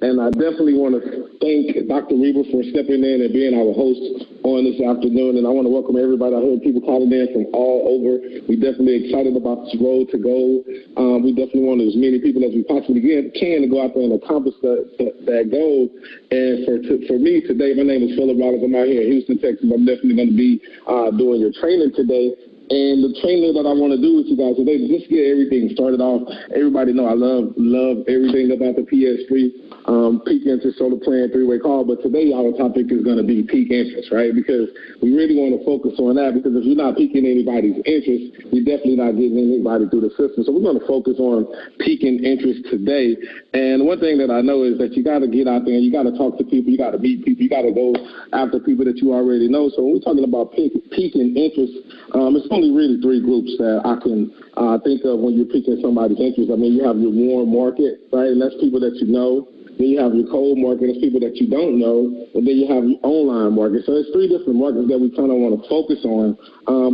And I definitely want to thank Dr. Reber for stepping in and being our host on this afternoon. And I want to welcome everybody. I heard people calling in from all over. We definitely excited about this road to go. We definitely want as many people as we possibly can to go out there and accomplish that goal. And for me today, my name is Phillip. I'm out here in Houston, Texas. I'm definitely going to be doing your training today. And the training that I want to do with you guys today is just get everything started off. Everybody know I love everything about the PS3, peak interest, solar plan, three-way call. But today our topic is going to be peak interest, right? Because we really want to focus on that, because if you're not piquing anybody's interest, you're definitely not getting anybody through the system. So we're going to focus on peaking interest today. And one thing that I know is that you got to get out there and you got to talk to people. You got to meet people. You got to go after people that you already know. So when we're talking about peaking interest, it's only really three groups that I can think of when you're piquing somebody's interest. I mean, you have your warm market, right? And that's people that you know. Then you have your cold market, that's people that you don't know. And then you have your online market. So there's three different markets that we kind of want to focus on.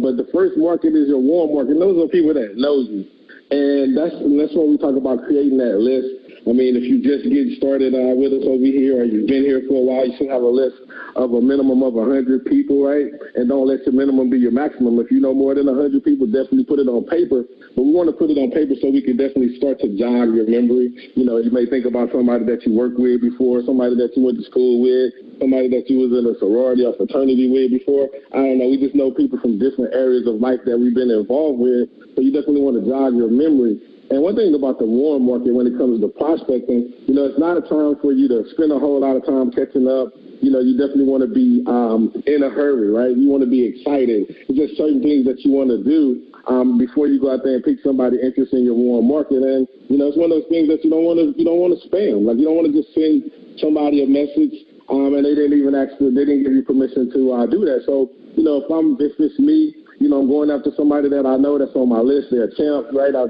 But the first market is your warm market. Those are people that know you. And that's when we talk about creating that list. I mean, if you just get started with us over here, or you've been here for a while, you should have a list of a minimum of 100 people, right? And don't let your minimum be your maximum. If you know more than 100 people, definitely put it on paper. But we want to put it on paper so we can definitely start to jog your memory. You know, you may think about somebody that you worked with before, somebody that you went to school with, somebody that you was in a sorority or fraternity with before. I don't know. We just know people from different areas of life that we've been involved with. So you definitely want to jog your memory. And one thing about the warm market when it comes to prospecting, you know, it's not a time for you to spend a whole lot of time catching up. You know, you definitely want to be in a hurry, right? You want to be excited. It's just certain things that you want to do before you go out there and pick somebody interested in your warm market. And, you know, it's one of those things that you don't want to spam. Like, you don't want to just send somebody a message and they didn't give you permission to do that. So, you know, if it's me, you know, I'm going after somebody that I know that's on my list. They're a champ, right? I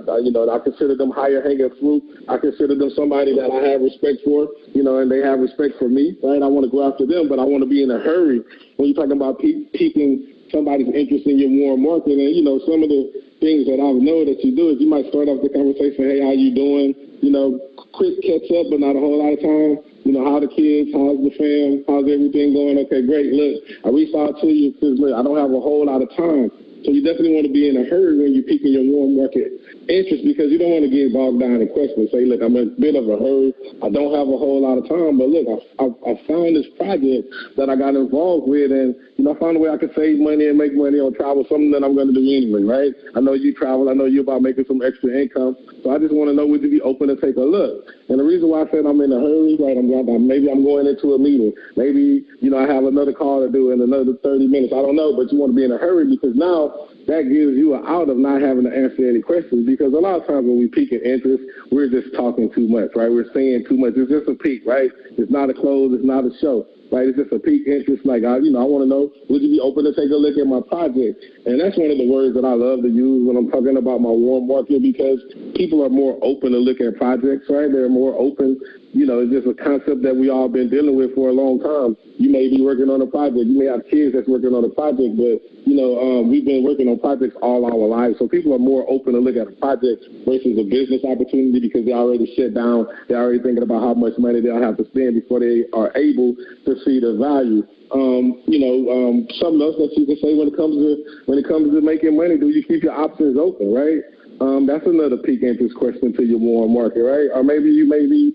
consider them higher hanging fruit. I consider them somebody that I have respect for, you know, and they have respect for me, right? I want to go after them, but I want to be in a hurry. When you're talking about piquing somebody's interest in your warm market, and, you know, some of the things that I know that you do is you might start off the conversation, hey, how you doing? You know, quick catch up, but not a whole lot of time. You know, how the kids, how's the fam, how's everything going? Okay, great. Look, I reached out to you because, look, I don't have a whole lot of time. So you definitely want to be in a hurry when you're piquing your warm market interest, because you don't want to get bogged down in questions. Say, look, I'm in a bit of a hurry. I don't have a whole lot of time, but look, I found this project that I got involved with, and, you know, I found a way I could save money and make money on travel, something that I'm going to do anyway, right? I know you travel. I know you're about making some extra income. So I just want to know, would you be open to take a look? And the reason why I said I'm in a hurry, right, maybe I'm going into a meeting. Maybe, you know, I have another call to do in another 30 minutes. I don't know, but you want to be in a hurry, because now that gives you an out of not having to answer any questions, because a lot of times when we peak in interest, we're just talking too much, right? We're saying too much. It's just a peak, right? It's not a close. It's not a show, right? It's just a peak interest. Like, I want to know, would you be open to take a look at my project? And that's one of the words that I love to use when I'm talking about my warm market, because people are more open to look at projects, right? They're more open. You know, it's just a concept that we all been dealing with for a long time. You may be working on a project. You may have kids that's working on a project, but, you know, we've been working on projects all our lives. So people are more open to look at a project versus a business opportunity, because they're already shut down. They're already thinking about how much money they'll have to spend before they are able to see the value. Something else that you can say when it comes to making money, do you keep your options open, right? That's another peak interest question to your warm market, right? Or maybe you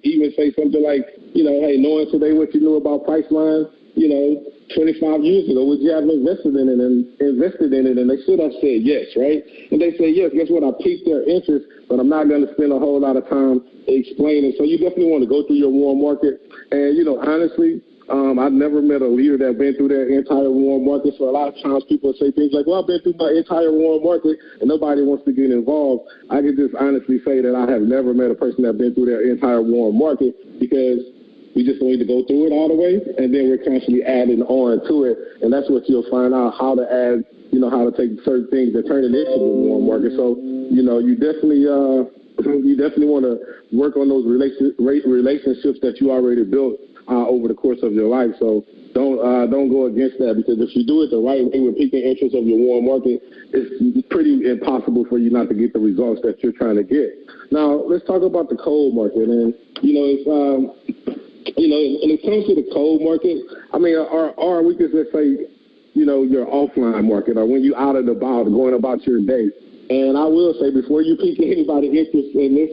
even say something like, you know, hey, knowing today what you knew about Priceline, you know, 25 years ago, would you have invested in it? And they should have said yes, right? And they say yes. Guess what? I piqued their interest, but I'm not going to spend a whole lot of time explaining. So you definitely want to go through your warm market. And, you know, honestly, I've never met a leader that's been through their entire warm market. So a lot of times people say things like, well, I've been through my entire warm market and nobody wants to get involved. I can just honestly say that I have never met a person that's been through their entire warm market, because we just need to go through it all the way, and then we're constantly adding on to it. And that's what you'll find out, how to add, you know, how to take certain things and turn it into the warm market. So, you know, you definitely want to work on those relationships that you already built over the course of your life. So don't go against that, because if you do it the right way with peaking interest of your warm market, it's pretty impossible for you not to get the results that you're trying to get. Now, let's talk about the cold market. And, you know, when it comes to the cold market, I mean, or we could just say, your offline market, or when you out and about, going about your day. And I will say, before you pique anybody's interest in this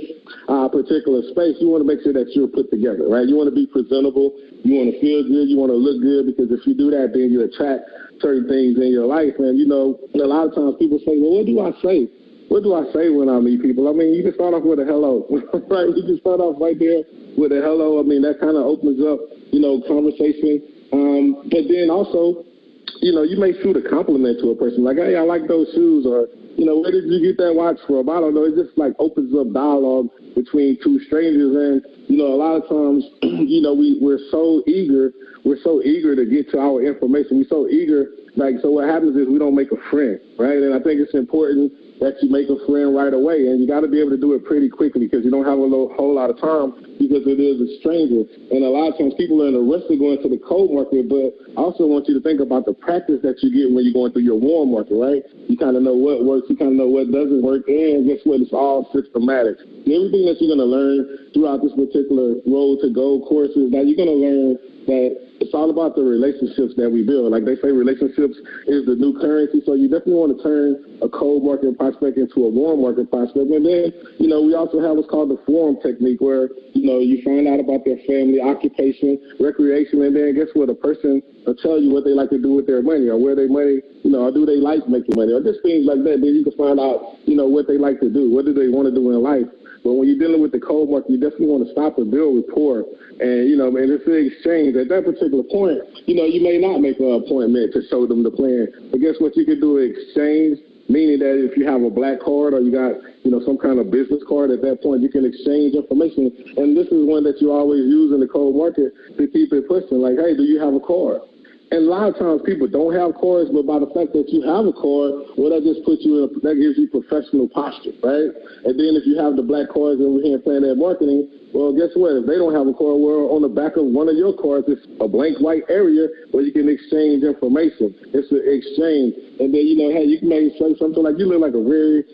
particular space, you want to make sure that you're put together, right? You want to be presentable. You want to feel good. You want to look good, because if you do that, then you attract certain things in your life. And, a lot of times people say, well, what do I say? What do I say when I meet people? I mean, you can start off with a hello, right? You can start off right there with a hello. I mean, that kind of opens up, conversation. But then also, you may shoot a compliment to a person, like, hey, I like those shoes, or, where did you get that watch from? I don't know. It just, opens up dialogue between two strangers. And, a lot of times, we're so eager to get to our information. We're so eager, so what happens is we don't make a friend, right? And I think it's important that you make a friend right away, and you got to be able to do it pretty quickly, because you don't have a whole lot of time, because it is a stranger. And a lot of times people are in a rush to go into the cold market, but I also want you to think about the practice that you get when you're going through your warm market, right? You kind of know what works, you kind of know what doesn't work, and guess what? It's all systematic. And everything that you're going to learn throughout this particular Road to Go course is that you're going to learn that it's all about the relationships that we build. Like they say, relationships is the new currency. So you definitely want to turn a cold market prospect into a warm market prospect. And then, we also have what's called the forum technique, where, you find out about their family, occupation, recreation, and then guess what? A person will tell you what they like to do with their money, or where their money, or do they like making money, or just things like that. Then you can find out, what they like to do. What do they want to do in life? But when you're dealing with the cold market, you definitely want to stop and build rapport. And, and it's an exchange. At that particular point, you may not make an appointment to show them the plan. But guess what? You can do an exchange, meaning that if you have a black card, or you got, some kind of business card, at that point you can exchange information. And this is one that you always use in the cold market to keep it pushing. Like, hey, do you have a card? And a lot of times people don't have cards, but by the fact that you have a card, well, that just puts you that gives you professional posture, right? And then if you have the black cards over here playing that marketing, well, guess what? If they don't have a card, well, on the back of one of your cards, it's a blank white area where you can exchange information. It's an exchange. And then, hey, you can maybe say something like, you look like a very,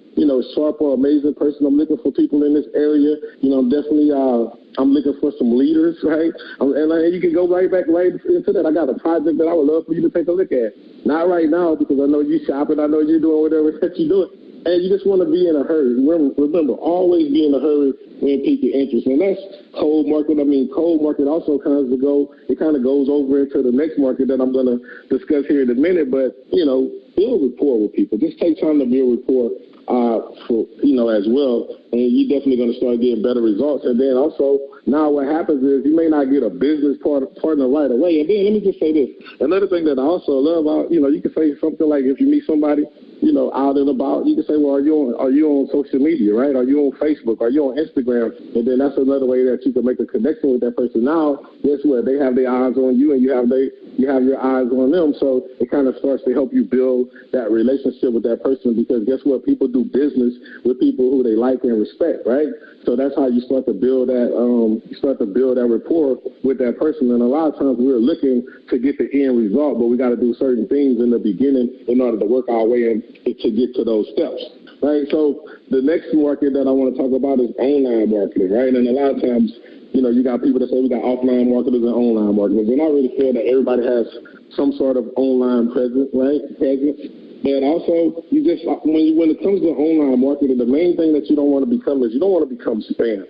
sharp or amazing person. I'm looking for people in this area. Definitely, I'm looking for some leaders, right? And you can go right into that. I got a project that I would love for you to take a look at. Not right now, because I know you're shopping. I know you're doing whatever that you're doing. And you just want to be in a hurry. Remember, always be in a hurry when pique your interest. And that's cold market. I mean, cold market also kind of goes over into the next market that I'm going to discuss here in a minute. But, build rapport with people. Just take time to build rapport as well. And you're definitely going to start getting better results. And then also, now what happens is you may not get a business partner right away. And then let me just say this. Another thing that I also love, you can say something like, if you meet somebody, out and about, you can say, well, are you on social media, right? Are you on Facebook? Are you on Instagram? And then that's another way that you can make a connection with that person. Now, guess what? They have their eyes on you, and you have your eyes on them. So it kind of starts to help you build that relationship with that person, because guess what? People do business with people who they like and respect, right? So that's how you start to build that rapport with that person. And a lot of times we're looking to get the end result, but we got to do certain things in the beginning in order to work our way in to get to those steps, right? So the next market that I want to talk about is online marketing, right? And a lot of times, you got people that say we got offline marketers and online marketers, and I really feel that everybody has some sort of online presence, right? But also, when it comes to online marketing, the main thing that you don't want to become is you don't want to become spam.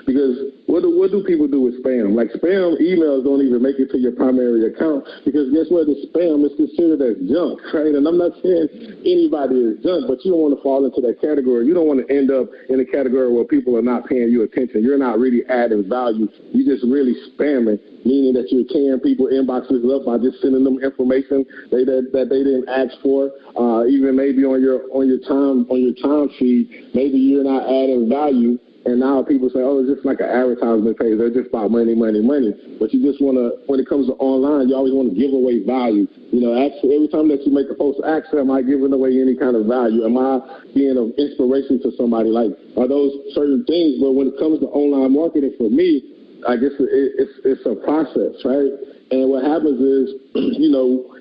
Because what do people do with spam? Like, spam emails don't even make it to your primary account, because guess what? The spam is considered as junk, right? And I'm not saying anybody is junk, but you don't want to fall into that category. You don't want to end up in a category where people are not paying you attention. You're not really adding value. You're just really spamming, meaning that you're tearing people's inboxes up by just sending them information that they didn't ask for. Even maybe on your time feed, maybe you're not adding value. And now people say, oh, it's just like an advertisement page. They're just about money, money, money. But you just want to, when it comes to online, you always want to give away value. Every time that you make a post, ask, am I giving away any kind of value? Am I being of inspiration to somebody? Like, are those certain things? But when it comes to online marketing, for me, I guess it's a process, right? And what happens is,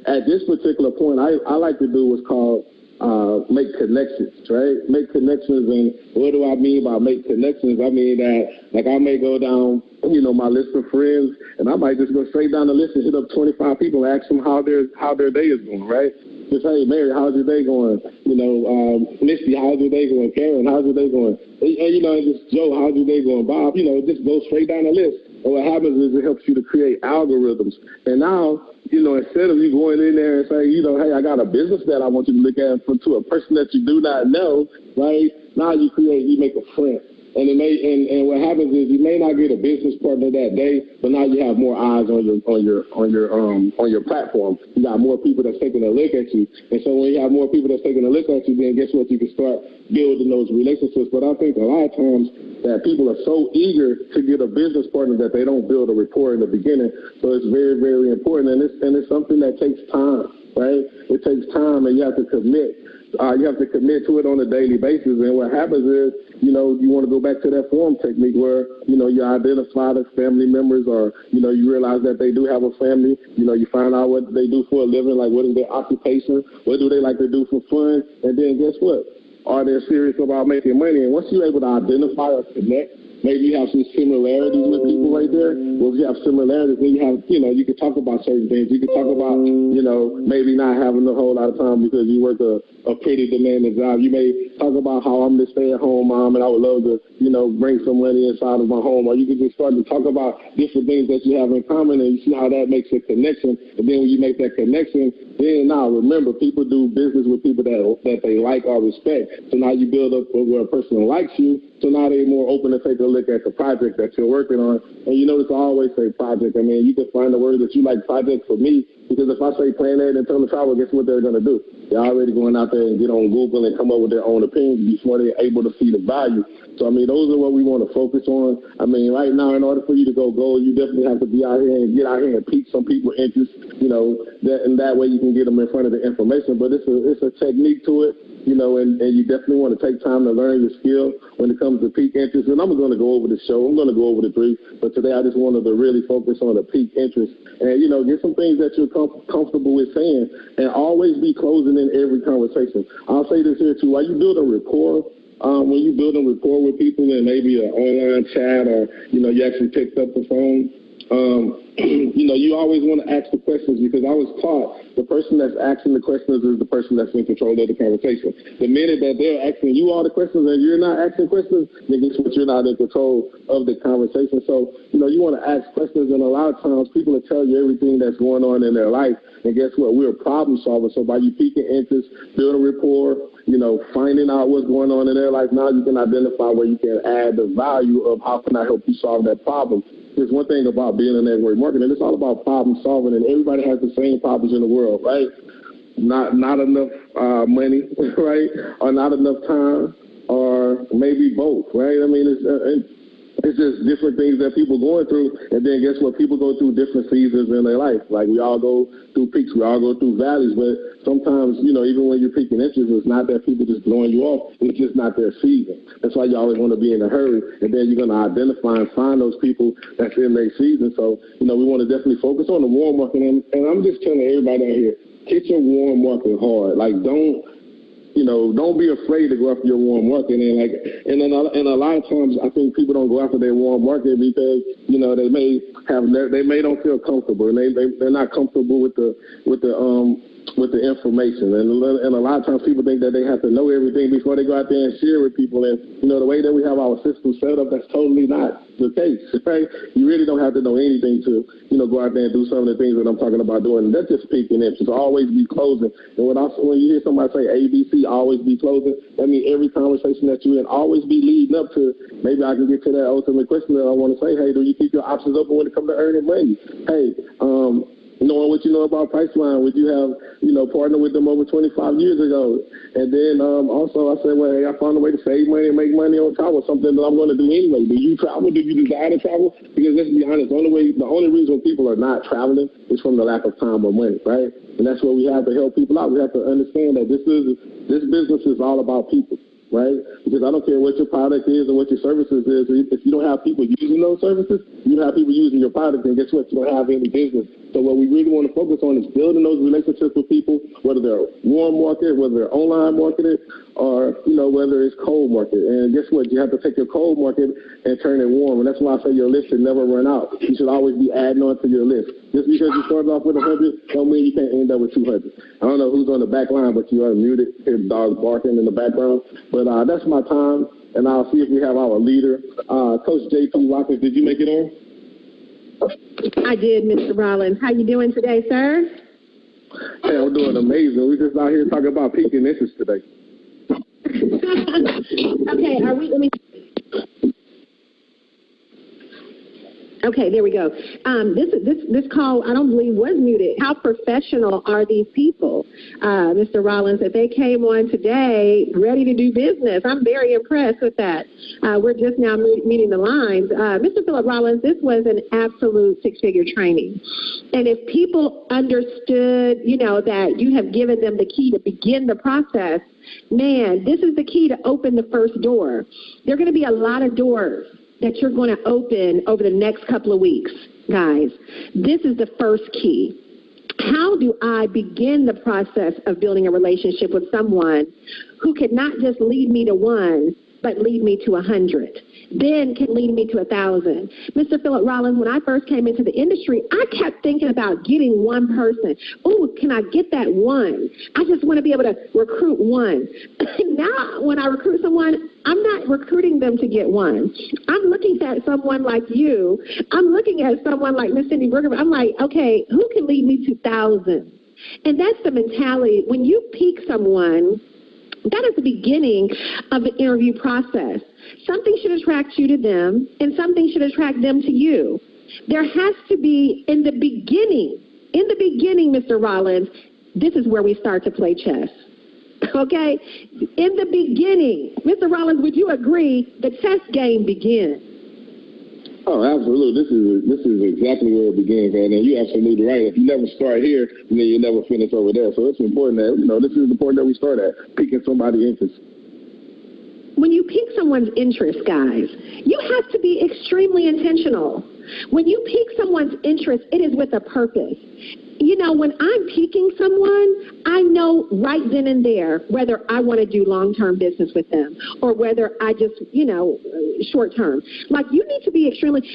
at this particular point, I like to do what's called make connections, right? Make connections. And what do I mean by make connections? I mean that, like, I may go down my list of friends, and I might just go straight down the list and hit up 25 people and ask them how their day is going, right? Just, hey, Mary, how's your day going? Misty, how's your day going? Karen, how's your day going? And just, Joe, how's your day going? Bob, just go straight down the list. And what happens is it helps you to create algorithms. And now, instead of you going in there and saying, hey, I got a business that I want you to look at to a person that you do not know, right? Now you make a friend. And what happens is you may not get a business partner that day, but now you have more eyes on your platform. You got more people that's taking a look at you. And so when you have more people that's taking a look at you, then guess what? You can start building those relationships. But I think a lot of times that people are so eager to get a business partner that they don't build a rapport in the beginning. So it's very, very important. And it's something that takes time, right? It takes time, and you have to commit. You have to commit to it on a daily basis. And what happens is, you want to go back to that form technique where, you identify the family members, or, you realize that they do have a family. You find out what they do for a living, like what is their occupation, what do they like to do for fun, and then guess what? Are they serious about making money? And once you're able to identify or connect, maybe you have some similarities with people right there. Well, if you have similarities, then you have, you can talk about certain things. You can talk about, maybe not having a whole lot of time because you work a pretty demanding job. You may talk about how I'm the stay-at-home mom and I would love to, bring some money inside of my home. Or you can just start to talk about different things that you have in common, and you see how that makes a connection. And then when you make that connection, then now remember, people do business with people that they like or respect. So now you build up where a person likes you. So now they're more open to take a look at the project that you're working on. And you notice I always say project. I mean, you can find the word that you like project for me, because if I say Planet and tell them travel, guess what they're going to do? They're already going out there and get on Google and come up with their own opinions before they're able to see the value. So, I mean, those are what we want to focus on. I mean, right now, in order for you to go gold, you definitely have to be out here and get out here and pique some people's interest, and that way you can get them in front of the information. But it's a technique to it, and you definitely want to take time to learn your skill when it comes to peak interest. And I'm going to go over the show. I'm going to go over the 3, but today I just wanted to really focus on the peak interest and, get some things that you're comfortable with saying, and always be closing in every conversation. I'll say this here too. While you build a rapport, when you're building rapport with people in maybe an online chat, or, you actually picked up the phone, you always want to ask the questions, because I was taught the person that's asking the questions is the person that's in control of the conversation. The minute that they're asking you all the questions and you're not asking questions, then guess what? You're not in control of the conversation. So, you want to ask questions, and a lot of times people will tell you everything that's going on in their life. And guess what? We're a problem solver. So by you piquing interest, building rapport, finding out what's going on in their life, now you can identify where you can add the value of how can I help you solve that problem. There's one thing about being in network marketing, it's all about problem solving, and everybody has the same problems in the world, right? Not enough money, right? Or not enough time, or maybe both, right? I mean, it's just different things that people going through, and then guess what? People go through different seasons in their life. Like, we all go through peaks, we all go through valleys, but sometimes, even when you're peaking interest, it's not that people just blowing you off, it's just not their season. That's why you always want to be in a hurry, and then you're going to identify and find those people that's in their season. So, we want to definitely focus on the warm marketing, and I'm just telling everybody out here, hit your warm marketing hard. Like, don't be afraid to go after your warm market. And a lot of times I think people don't go after their warm market because, they may don't feel comfortable, and they're not comfortable with the information. And a lot of times people think that they have to know everything before they go out there and share with people. And, the way that we have our system set up, that's totally not the case, right? You really don't have to know anything to, go out there and do some of the things that I'm talking about doing. And that's just peaking interest. Always be closing. And when you hear somebody say ABC, always be closing, that means every conversation that you're in, always be leading up to, maybe I can get to that ultimate question that I want to say, hey, do you keep your options open when it comes to earning money? Hey, knowing what you know about Priceline, would you have, partnered with them over 25 years ago? And then also I said, well, hey, I found a way to save money and make money on travel, something that I'm going to do anyway. Do you travel? Do you desire to travel? Because let's be honest, the only reason people are not traveling is from the lack of time or money, right? And that's where we have to help people out. We have to understand that this business is all about people, right? Because I don't care what your product is or what your services is. If you don't have people using those services, You have people using your product, and guess what? You don't have any business. So what we really want to focus on is building those relationships with people, whether they're warm market, whether they're online marketing, or, whether it's cold market. And guess what? You have to take your cold market and turn it warm. And that's why I say your list should never run out. You should always be adding on to your list. Just because you started off with 100 don't mean you can't end up with 200. I don't know who's on the back line, but you are muted. Hear dogs barking in the background. But that's my time, and I'll see if we have our leader. Coach J.P. Watkins, did you make it on? I did, Mr. Rollins. How you doing today, sir? Hey, I'm doing amazing. We're just out here talking about piquing interest today. Okay, Okay, there we go. This call, I don't believe, was muted. How professional are these people, Mr. Rollins, that they came on today ready to do business? I'm very impressed with that. We're just now meeting the lines. Mr. Phillip Rollins, this was an absolute six-figure training. And if people understood, that you have given them the key to begin the process, man, this is the key to open the first door. There are going to be a lot of doors that you're going to open over the next couple of weeks, guys. This is the first key. How do I begin the process of building a relationship with someone who can not just lead me to 1, but lead me to 100? Then can lead me to 1,000. Mr. Phillip Rollins, when I first came into the industry, I kept thinking about getting one person. Oh, can I get that one? I just want to be able to recruit one. Now, when I recruit someone, I'm not recruiting them to get one. I'm looking at someone like you. I'm looking at someone like Miss Cindy Berger. I'm like, okay, who can lead me to 1,000? And that's the mentality. When you pique someone, that is the beginning of the interview process. Something should attract you to them, and something should attract them to you. There has to be, in the beginning, Mr. Rollins, this is where we start to play chess. Okay? In the beginning, Mr. Rollins, would you agree the chess game begins? Oh, absolutely. This is exactly where it begins, man. And you're absolutely right. If you never start here, then you never finish over there. So it's important that, this is the point that we start at, piquing somebody's interest. When you pique someone's interest, guys, you have to be extremely intentional. When you pique someone's interest, it is with a purpose. When I'm piquing someone, I know right then and there whether I want to do long-term business with them or whether I just, short-term. Like, you need to be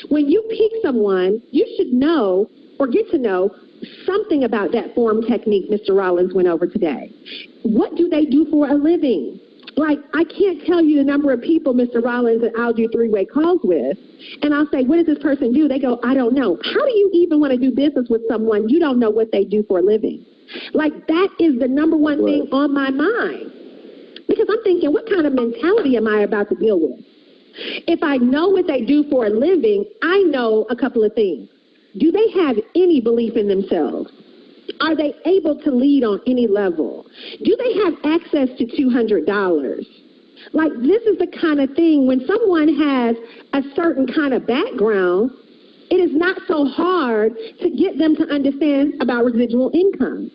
when you pique someone, you should know or get to know something about that form technique Mr. Rollins went over today. What do they do for a living? Like, I can't tell you the number of people, Mr. Rollins, that I'll do three-way calls with, and I'll say, what does this person do? They go, I don't know. How do you even want to do business with someone you don't know what they do for a living? Like, that is the number one thing on my mind. Because I'm thinking, what kind of mentality am I about to deal with? If I know what they do for a living, I know a couple of things. Do they have any belief in themselves? Are they able to lead on any level? Do they have access to $200? Like, this is the kind of thing, when someone has a certain kind of background, it is not so hard to get them to understand about residual income,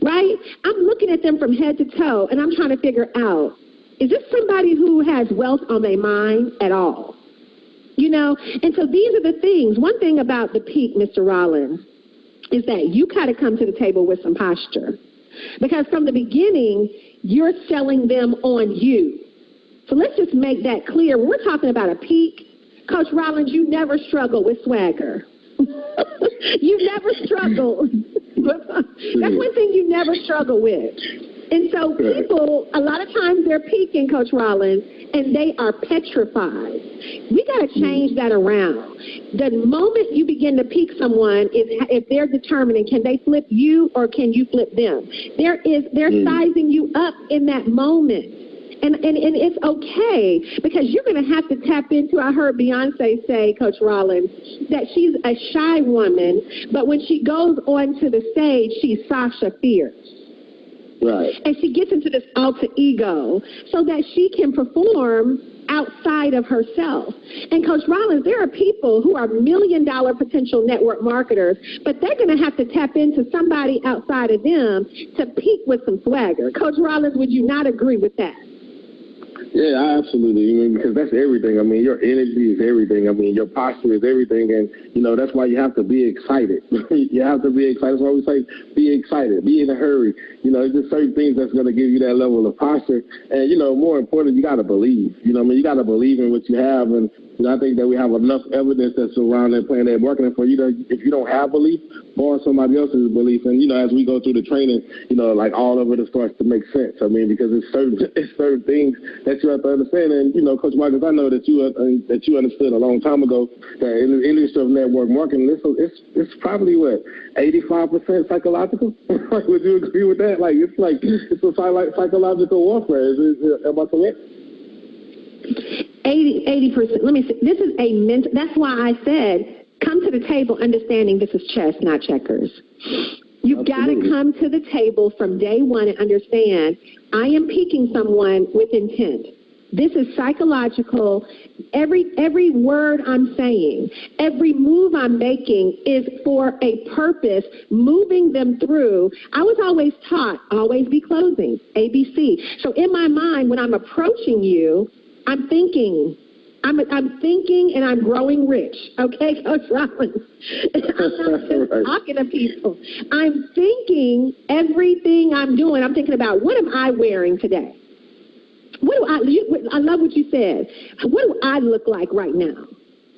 right? I'm looking at them from head to toe, and I'm trying to figure out, is this somebody who has wealth on their mind at all? And so these are the things. One thing about the pique, Mr. Rollins, is that you kind of come to the table with some posture. Because from the beginning, you're selling them on you. So let's just make that clear. When we're talking about a pique, Coach Rollins, you never struggle with swagger. You never struggle. That's one thing you never struggle with. And so people, a lot of times they're piquing, Coach Rollins, and they are petrified. We got to change that around. The moment you begin to pique someone is if they're determining, can they flip you or can you flip them? They're sizing you up in that moment. And it's okay, because you're going to have to tap into, I heard Beyonce say, Coach Rollins, that she's a shy woman, but when she goes onto the stage, she's Sasha Fierce. Right. And she gets into this alter ego so that she can perform outside of herself. And Coach Rollins, there are people who are $1 million potential network marketers, but they're going to have to tap into somebody outside of them to peak with some swagger. Coach Rollins, would you not agree with that? Yeah, absolutely. I mean, because that's everything. I mean, your energy is everything. I mean, your posture is everything. And, that's why you have to be excited. You have to be excited. That's why we say be excited, be in a hurry. It's just certain things that's going to give you that level of posture. And, more important, you got to believe. You got to believe in what you have. And I think that we have enough evidence that's around that plan that working for you. If you don't have belief, borrow somebody else's belief. And, as we go through the training, like all of it starts to make sense. I mean, because it's certain things that you have to understand. And, Coach Marcus, I know that you understood a long time ago that in the industry of network marketing, it's probably, 85% psychological? Would you agree with that? It's a psychological warfare. Am I correct? 80%. Let me see. This is a mental. That's why I said, come to the table understanding this is chess, not checkers. You've got to come to the table from day one and understand I am piquing someone with intent. This is psychological. Every word I'm saying, every move I'm making is for a purpose, moving them through. I was always taught, always be closing, ABC. So in my mind, when I'm approaching you, I'm thinking and I'm growing rich. Okay, Coach Rollins? I'm not just talking to people. I'm thinking everything I'm doing. I'm thinking about what am I wearing today? I love what you said. What do I look like right now?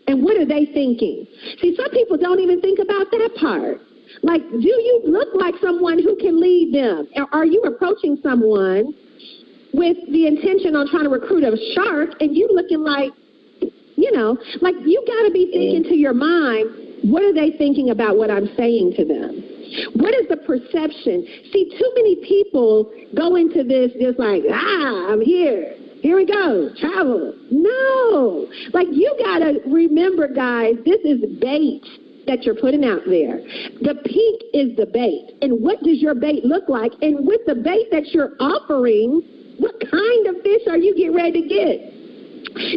And what are they thinking? See, some people don't even think about that part. Like, do you look like someone who can lead them? Or are you approaching someone with the intention on trying to recruit a shark and you looking like, like you got to be thinking to your mind, what are they thinking about what I'm saying to them? What is the perception? See, too many people go into this just like, I'm here. Here we go. Travel. No. Like, you got to remember, guys, this is bait that you're putting out there. The peak is the bait. And what does your bait look like? And with the bait that you're offering, what kind of fish are you getting ready to get?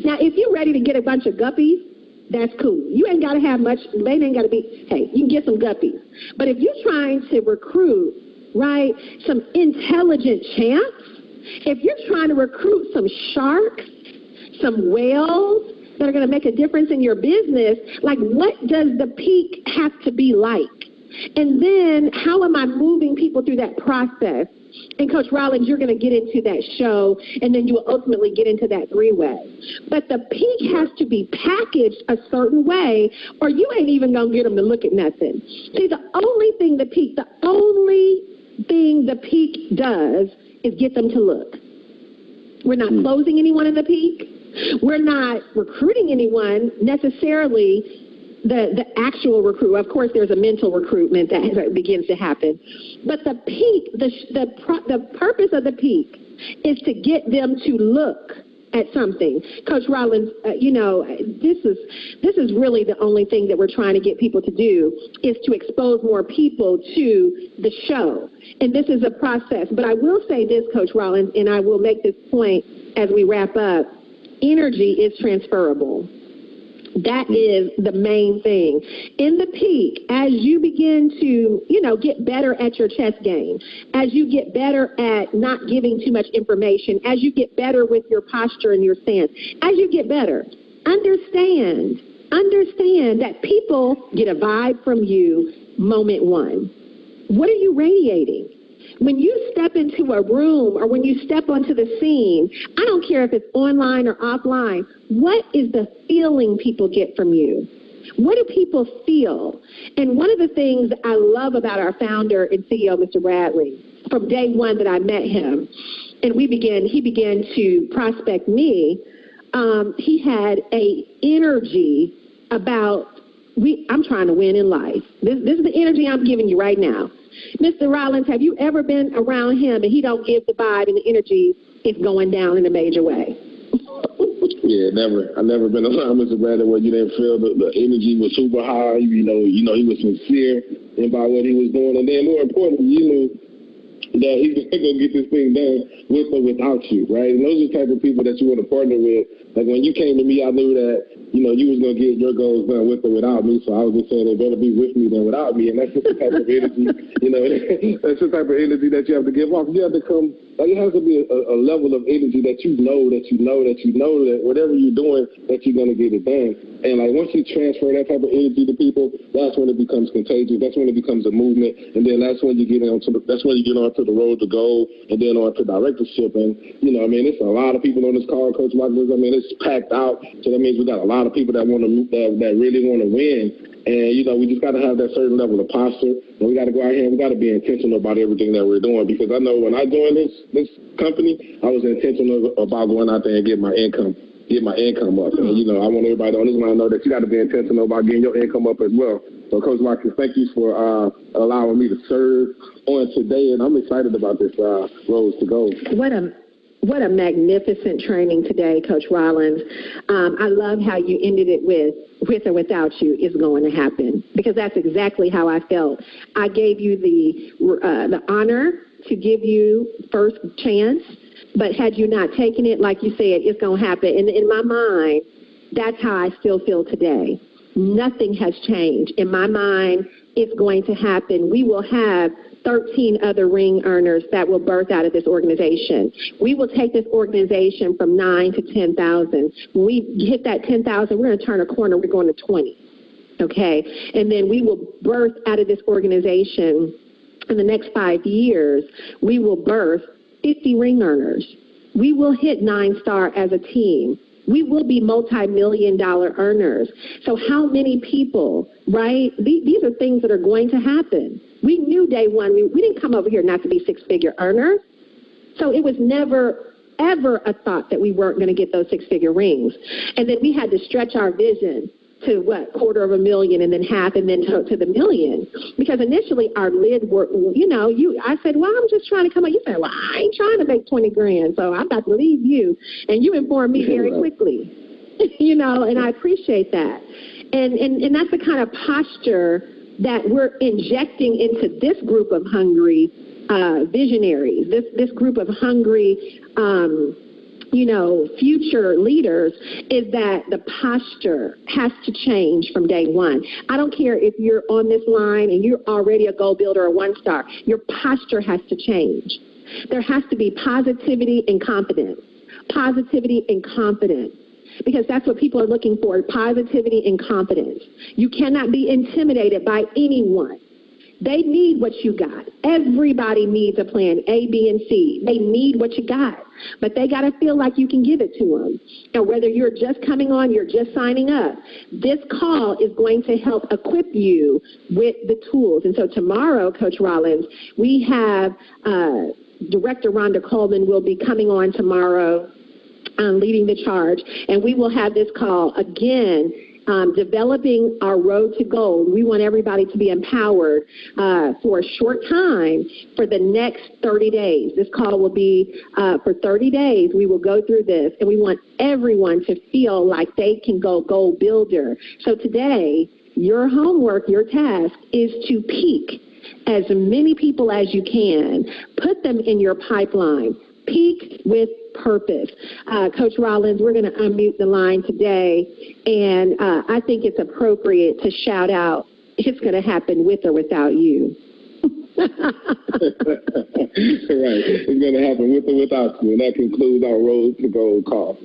Now, if you're ready to get a bunch of guppies, that's cool. You ain't got to have much. Bait ain't got to be, hey, you can get some guppies. But if you're trying to recruit, right, some intelligent champs, if you're trying to recruit some sharks, some whales that are going to make a difference in your business, like, what does the peak have to be like? And then how am I moving people through that process? And Coach Rollins, you're going to get into that show, and then you will ultimately get into that three-way. But the peak has to be packaged a certain way, or you ain't even going to get them to look at nothing. See, the only thing the peak does is get them to look. We're not closing anyone in the peak. We're not recruiting anyone necessarily. The actual recruit, of course, there's a mental recruitment that begins to happen. But the peak, the purpose of the peak is to get them to look at something. Coach Rollins, this is really the only thing that we're trying to get people to do is to expose more people to the show. And this is a process. But I will say this, Coach Rollins, and I will make this point as we wrap up. Energy is transferable. That is the main thing. In the peak, as you begin to, get better at your chess game, as you get better at not giving too much information, as you get better with your posture and your stance, as you get better, understand that people get a vibe from you moment one. What are you radiating? When you step into a room or when you step onto the scene, I don't care if it's online or offline, what is the feeling people get from you? What do people feel? And one of the things I love about our founder and CEO, Mr. Bradley, from day one that I met him, and he began to prospect me, he had a energy about, I'm trying to win in life. This is the energy I'm giving you right now. Mr. Rollins, have you ever been around him and he don't give the vibe and the energy is going down in a major way? Yeah, never. I've never been around Mr. Bradley where you didn't feel the energy was super high. He was sincere about what he was doing. And then more importantly, you knew that he's going to get this thing done with or without you, right? And those are the type of people that you want to partner with. Like when you came to me, I knew that you was going to get your goals done with or without me. So I was just saying it better be with me than without me. And that's just the type of energy, that's the type of energy that you have to give off. You have to come, it has to be a level of energy that you know that whatever you're doing, that you're going to get it done. And like once you transfer that type of energy to people, that's when it becomes contagious. That's when it becomes a movement. And then that's when you get onto the road to goal and then on to directorship. And, it's a lot of people on this call, Coach Rollins. It's packed out. So that means we got a lot of people that really want to win. And, we just got to have that certain level of posture. And we got to go out here and we got to be intentional about everything that we're doing. Because I know when I joined this company, I was intentional about going out there and get my income up. And, I want everybody on this line to know that you got to be intentional about getting your income up as well. So, Coach Watkins, thank you for allowing me to serve on today. And I'm excited about this Roads to Gold. What a magnificent training today, Coach Rollins. I love how you ended it with or without you is going to happen, because that's exactly how I felt. I gave you the honor to give you first chance, but had you not taken it, like you said, it's going to happen. And in my mind, that's how I still feel today. Nothing has changed. In my mind, it's going to happen. We will have 13 other ring earners that will birth out of this organization. We will take this organization from 9 to 10,000. When we hit that 10,000, we're going to turn a corner. We're going to 20. Okay? And then we will birth out of this organization in the next 5 years. We will birth 50 ring earners. We will hit 9-star as a team. We will be multi-million-dollar earners. So how many people, right? These are things that are going to happen. We knew day one, we didn't come over here not to be six-figure earners. So it was never, ever a thought that we weren't going to get those six-figure rings. And then we had to stretch our vision to $250,000 and then half and then to the million. Because initially our lid were, I said, well, I'm just trying to come up. You said, well, I ain't trying to make 20 grand, so I'm about to leave you. And you informed me very quickly, and I appreciate that. And that's the kind of posture that we're injecting into this group of hungry visionaries, this group of hungry future leaders, is that the posture has to change from day one. I don't care if you're on this line and you're already a goal builder or 1-star. Your posture has to change. There has to be positivity and confidence. Positivity and confidence. Because that's what people are looking for, positivity and confidence. You cannot be intimidated by anyone. They need what you got. Everybody needs a plan A, B, and C. They need what you got. But they got to feel like you can give it to them. And whether you're just coming on, you're just signing up, this call is going to help equip you with the tools. And so tomorrow, Coach Rollins, we have Director Rhonda Coleman will be coming on tomorrow, leading the charge. And we will have this call again, developing our road to gold. We want everybody to be empowered for a short time for the next 30 days. This call will be for 30 days. We will go through this, and we want everyone to feel like they can go goal builder. So today, your homework, your task is to peak as many people as you can. Put them in your pipeline. Peak with purpose. Coach Rollins, we're going to unmute the line today, and I think it's appropriate to shout out, it's going to happen with or without you. Right. It's going to happen with or without you, and that concludes our Road to Gold call.